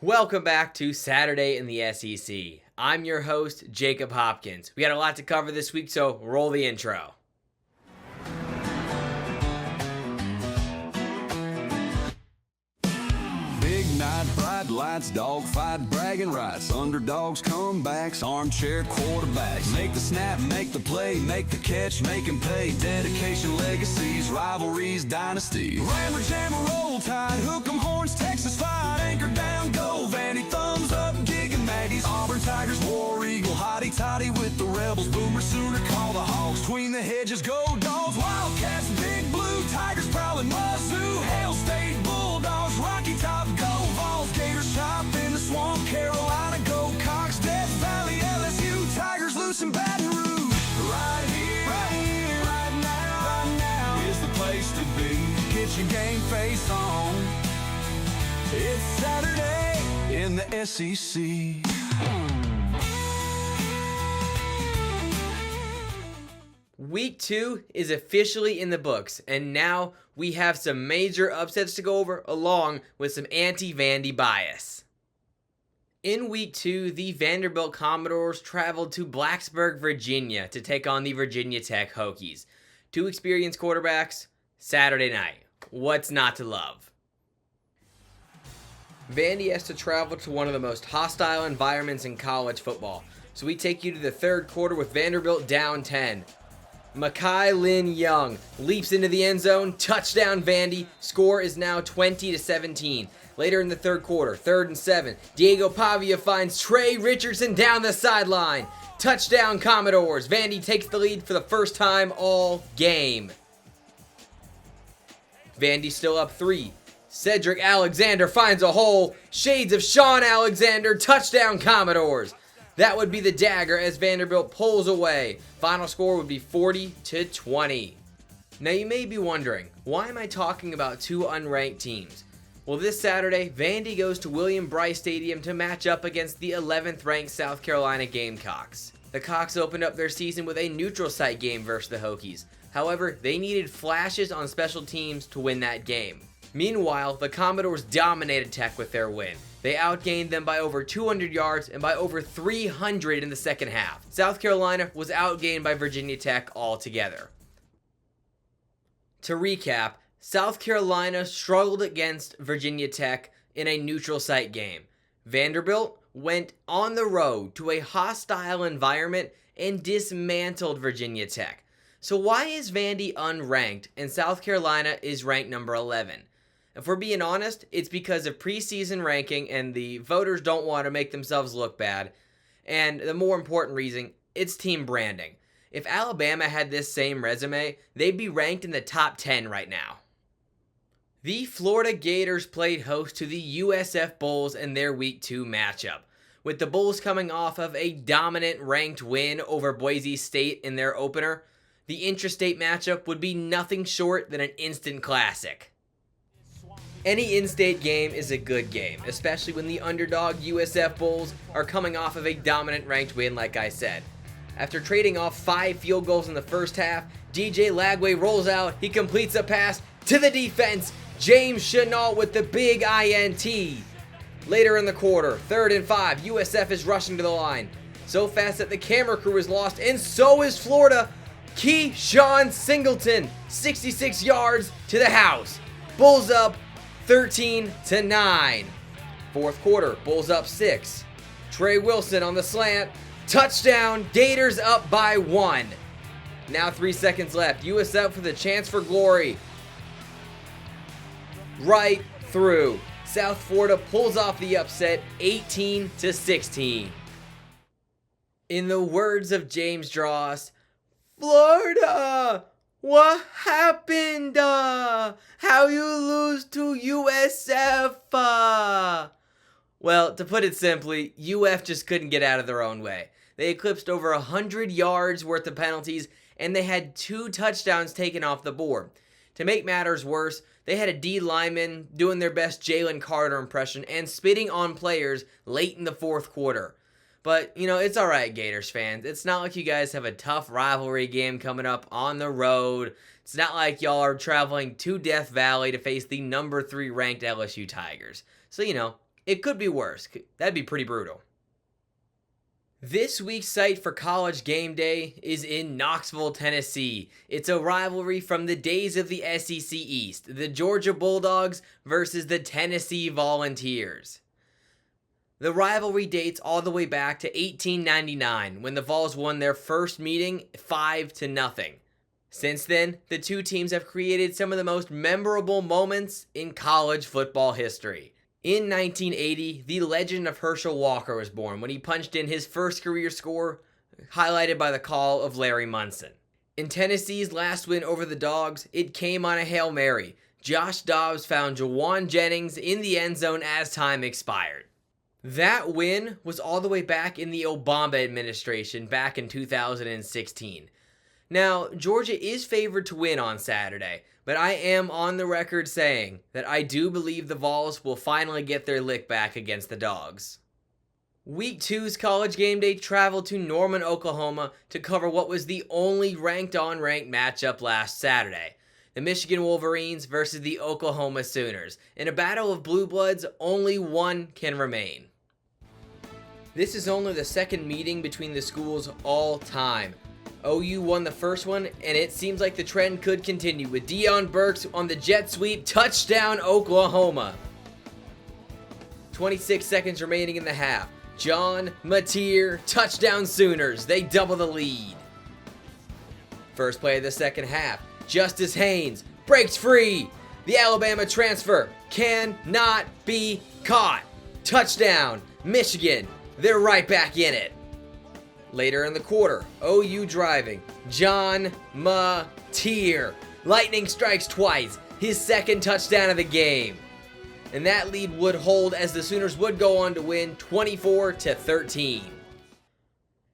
Welcome back to Saturday in the SEC. I'm your host, Jacob Hopkins. We got a lot to cover this week, so roll the intro. Big night, bright lights, dogfight, bragging rights, underdogs, comebacks, armchair quarterbacks. Make the snap, make the play, make the catch, make him pay. Dedication, legacies, rivalries, dynasties. Rammer, jammer, roll tide, hook 'em horns, Texas fight, anchor down, go. Vandy, thumbs up, gig and Maggie's, Auburn Tigers, War Eagle, hotty toddy with the Rebels, Boomer Sooner, call the Hogs, tween the hedges, go Dogs, Wildcats, Big Blue, Tigers prowling, Wazoo, Hail State, Bulldogs, Rocky Top, go Vols, Gators shop in the swamp, Carolina, go Cox, Death Valley, LSU, Tigers loose in Baton Rouge. Right here, right now is the place to be. Get your game face on. It's Saturday in the SEC. Week 2 is officially in the books, and now we have some major upsets to go over, along with some anti-Vandy bias. In Week 2, the Vanderbilt Commodores traveled to Blacksburg, Virginia to take on the Virginia Tech Hokies. Two experienced quarterbacks, Saturday night. What's not to love? Vandy has to travel to one of the most hostile environments in college football, so we take you to the third quarter with Vanderbilt down 10. Makai Lin Young leaps into the end zone, touchdown Vandy, score is now 20-17. Later in the third quarter, 3rd and 7, Diego Pavia finds Trey Richardson down the sideline. Touchdown Commodores, Vandy takes the lead for the first time all game. Vandy still up 3. Cedric Alexander finds a hole, shades of Sean Alexander, touchdown Commodores. That would be the dagger as Vanderbilt pulls away. Final score would be 40-20. Now you may be wondering, why am I talking about two unranked teams? Well, this Saturday, Vandy goes to William Bryce Stadium to match up against the 11th ranked South Carolina Gamecocks. The Cox opened up their season with a neutral site game versus the Hokies. However, they needed flashes on special teams to win that game. Meanwhile, the Commodores dominated Tech with their win. They outgained them by over 200 yards and by over 300 in the second half. South Carolina was outgained by Virginia Tech altogether. To recap, South Carolina struggled against Virginia Tech in a neutral site game. Vanderbilt went on the road to a hostile environment and dismantled Virginia Tech. So why is Vandy unranked and South Carolina is ranked number 11? If we're being honest, it's because of preseason ranking and the voters don't want to make themselves look bad. And the more important reason, it's team branding. If Alabama had this same resume, they'd be ranked in the top 10 right now. The Florida Gators played host to the USF Bulls in their Week 2 matchup. With the Bulls coming off of a dominant ranked win over Boise State in their opener, the intrastate matchup would be nothing short than an instant classic. Any in-state game is a good game, especially when the underdog USF Bulls are coming off of a dominant ranked win like I said. After trading off 5 field goals in the first half, DJ Lagway rolls out, he completes a pass to the defense, James Chenault with the big INT. Later in the quarter, 3rd and 5, USF is rushing to the line. So fast that the camera crew is lost, and so is Florida. Keyshawn Singleton, 66 yards to the house. Bulls up 13-9. Fourth quarter, Bulls up 6. Trey Wilson on the slant. Touchdown, Gators up by 1. Now 3 seconds left. USF with a chance for glory. Right through. South Florida pulls off the upset 18-16. In the words of James Dross, Florida, what happened? How you lose to USF? Well, to put it simply, UF just couldn't get out of their own way. They eclipsed over 100 yards worth of penalties, and they had 2 touchdowns taken off the board. To make matters worse, they had a D lineman doing their best Jalen Carter impression and spitting on players late in the fourth quarter. But, it's alright, Gators fans. It's not like you guys have a tough rivalry game coming up on the road. It's not like y'all are traveling to Death Valley to face the number 3 ranked LSU Tigers. So, It could be worse. That'd be pretty brutal. This week's site for College Game Day is in Knoxville, Tennessee. It's a rivalry from the days of the SEC East, the Georgia Bulldogs versus the Tennessee Volunteers. The rivalry dates all the way back to 1899 when the Vols won their first meeting 5-0. Since then, the two teams have created some of the most memorable moments in college football history. In 1980, the legend of Herschel Walker was born when he punched in his first career score, highlighted by the call of Larry Munson. In Tennessee's last win over the Dogs, it came on a Hail Mary. Josh Dobbs found Jawan Jennings in the end zone as time expired. That win was all the way back in the Obama administration back in 2016. Now, Georgia is favored to win on Saturday, but I am on the record saying that I do believe the Vols will finally get their lick back against the Dogs. Week 2's College Game Day traveled to Norman, Oklahoma to cover what was the only ranked-on-ranked matchup last Saturday. The Michigan Wolverines versus the Oklahoma Sooners. In a battle of blue bloods, only one can remain. This is only the second meeting between the schools all time. OU won the first one, and it seems like the trend could continue with Deion Burks on the jet sweep, touchdown Oklahoma. 26 seconds remaining in the half. John Mateer, touchdown Sooners. They double the lead. First play of the second half. Justice Haynes breaks free. The Alabama transfer cannot be caught. Touchdown, Michigan. They're right back in it. Later in the quarter, OU driving. John Mateer. Lightning strikes twice. His second touchdown of the game. And that lead would hold as the Sooners would go on to win 24-13.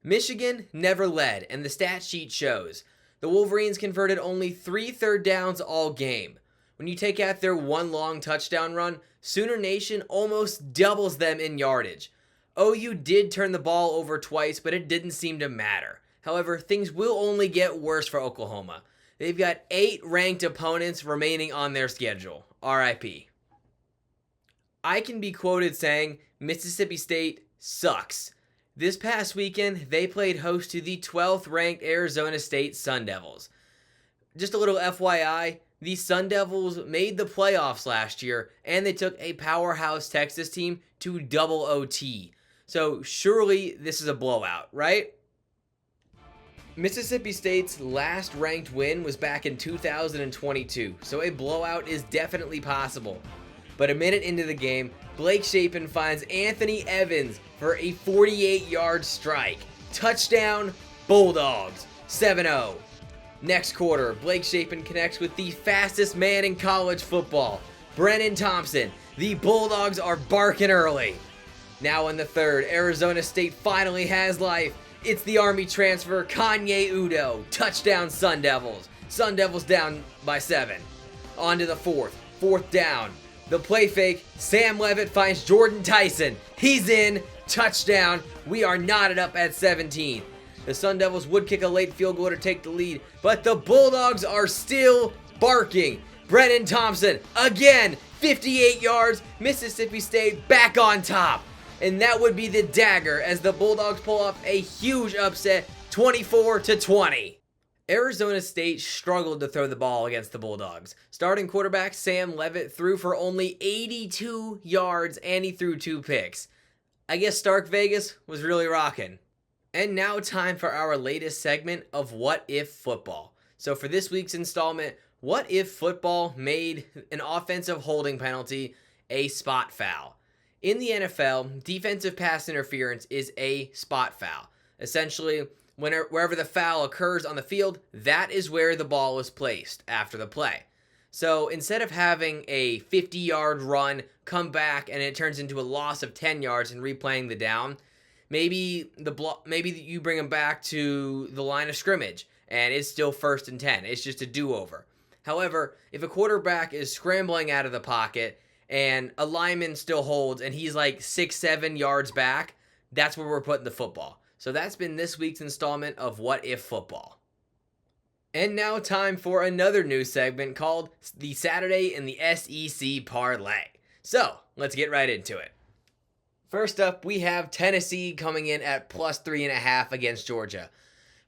Michigan never led, and the stat sheet shows. The Wolverines converted only 3 third downs all game. When you take out their one long touchdown run, Sooner Nation almost doubles them in yardage. OU did turn the ball over twice, but it didn't seem to matter. However, things will only get worse for Oklahoma. They've got 8 ranked opponents remaining on their schedule. RIP. I can be quoted saying, Mississippi State sucks. This past weekend, they played host to the 12th ranked Arizona State Sun Devils. Just a little FYI, the Sun Devils made the playoffs last year, and they took a powerhouse Texas team to double OT. So surely this is a blowout, right? Mississippi State's last ranked win was back in 2022, so a blowout is definitely possible. But a minute into the game, Blake Shapen finds Anthony Evans for a 48-yard strike. Touchdown, Bulldogs, 7-0. Next quarter, Blake Shapen connects with the fastest man in college football, Brennan Thompson. The Bulldogs are barking early. Now in the third, Arizona State finally has life. It's the Army transfer, Kanye Udo. Touchdown, Sun Devils. Sun Devils down by 7. On to the fourth down. The play fake, Sam Levitt finds Jordan Tyson. He's in, touchdown. We are knotted up at 17. The Sun Devils would kick a late field goal to take the lead, but the Bulldogs are still barking. Brennan Thompson, again, 58 yards, Mississippi State back on top. And that would be the dagger as the Bulldogs pull off a huge upset, 24-20. Arizona State struggled to throw the ball against the Bulldogs. Starting quarterback Sam Levitt threw for only 82 yards and he threw 2 picks. I guess Stark Vegas was really rocking. And now time for our latest segment of What If Football. So for this week's installment, what if football made an offensive holding penalty a spot foul? In the NFL, defensive pass interference is a spot foul. Essentially, wherever the foul occurs on the field, that is where the ball is placed after the play. So instead of having a 50-yard run, come back, and it turns into a loss of 10 yards and replaying the down, maybe you bring them back to the line of scrimmage, and it's still 1st and 10. It's just a do-over. However, if a quarterback is scrambling out of the pocket and a lineman still holds and he's like 6-7 yards back, that's where we're putting the football. So that's been this week's installment of What If Football. And now time for another new segment called the Saturday in the SEC Parlay. So let's get right into it. First up, we have Tennessee coming in at plus 3.5 against Georgia.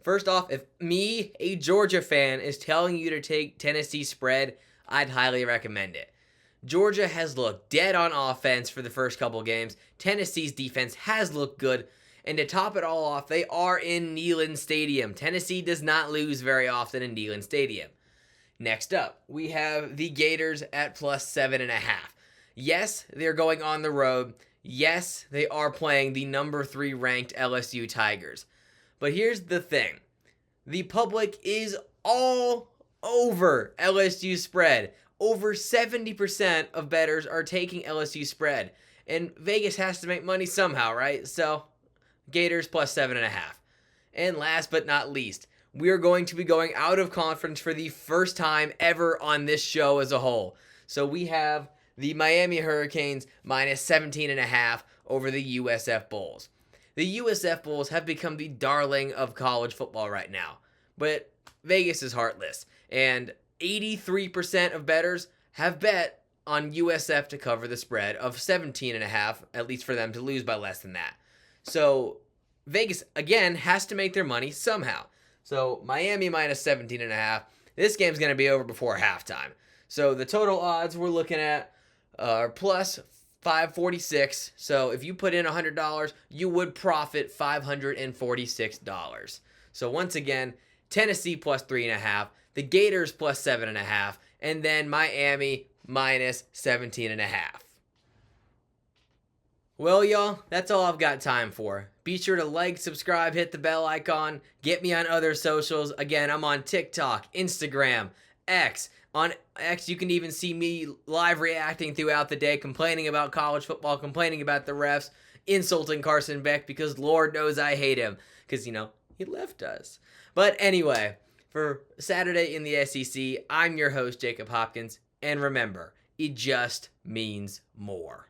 First off, if me, a Georgia fan, is telling you to take Tennessee spread, I'd highly recommend it. Georgia has looked dead on offense for the first couple games. Tennessee's defense has looked good. And to top it all off, they are in Neyland Stadium. Tennessee does not lose very often in Neyland Stadium. Next up, we have the Gators at plus 7.5. Yes, they're going on the road. Yes, they are playing the number 3 ranked LSU Tigers. But here's the thing. The public is all over LSU spread. Over 70% of bettors are taking LSU spread. And Vegas has to make money somehow, right? So, Gators plus 7.5. And last but not least, we are going to be going out of conference for the first time ever on this show as a whole. So we have the Miami Hurricanes minus 17.5 over the USF Bulls. The USF Bulls have become the darling of college football right now. But Vegas is heartless. And 83% of bettors have bet on USF to cover the spread of 17.5, at least for them to lose by less than that. So Vegas, again, has to make their money somehow. So Miami minus 17.5. This game's going to be over before halftime. So the total odds we're looking at are plus 546. So if you put in $100, you would profit $546. So once again, Tennessee plus 3.5, the Gators plus 7.5, and then Miami minus 17.5. Well, y'all, that's all I've got time for. Be sure to like, subscribe, hit the bell icon, get me on other socials. Again, I'm on TikTok, Instagram, X. On X, you can even see me live reacting throughout the day, complaining about college football, complaining about the refs, insulting Carson Beck because Lord knows I hate him because, he left us. But anyway, for Saturday in the SEC, I'm your host, Jacob Hopkins, and remember, it just means more.